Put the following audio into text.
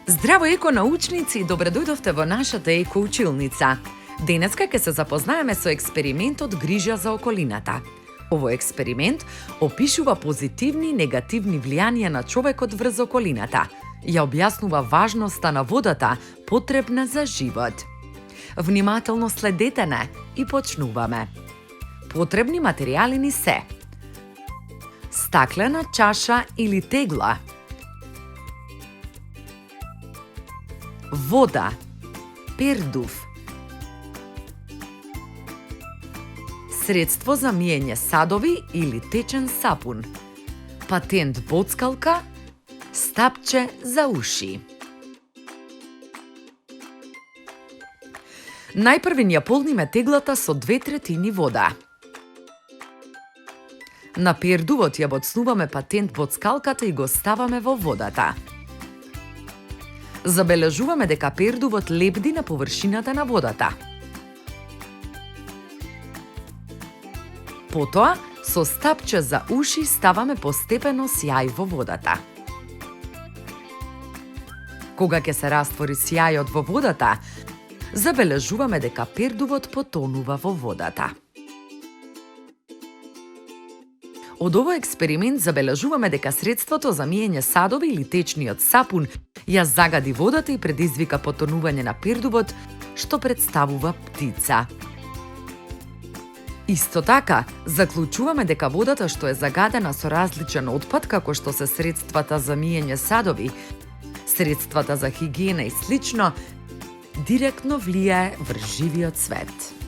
Здраво еко-научници и добре дојдовте во нашата еко-училница. Денеска ќе се запознаеме со експериментот грижа за околината. Овој експеримент опишува позитивни и негативни влијанија на човекот врз околината. Ја објаснува важноста на водата, потребна за живот. Внимателно следете не и почнуваме. Потребни материјали ни се: стаклена чаша или тегла, вода, пердув, средство за миење садови или течен сапун, патент боцкалка, стапче за уши. Најпрви ја полниме теглата со 2/3 вода. На пердувот ја боцнуваме патент боцкалката и го ставаме во водата. Забележуваме дека пердувот лебди на површината на водата. Потоа, со стапче за уши ставаме постепено сјај во водата. Кога ќе се раствори сјајот во водата, забележуваме дека пердувот потонува во водата. Од овој експеримент забележуваме дека средството за миење садови или течниот сапун ја загади водата и предизвика потонување на пердувот, што представува птица. Исто така, заклучуваме дека водата што е загадена со различен отпад, како што се средствата за миење садови, средствата за хигиена и слично, директно влијае врз живиот свет.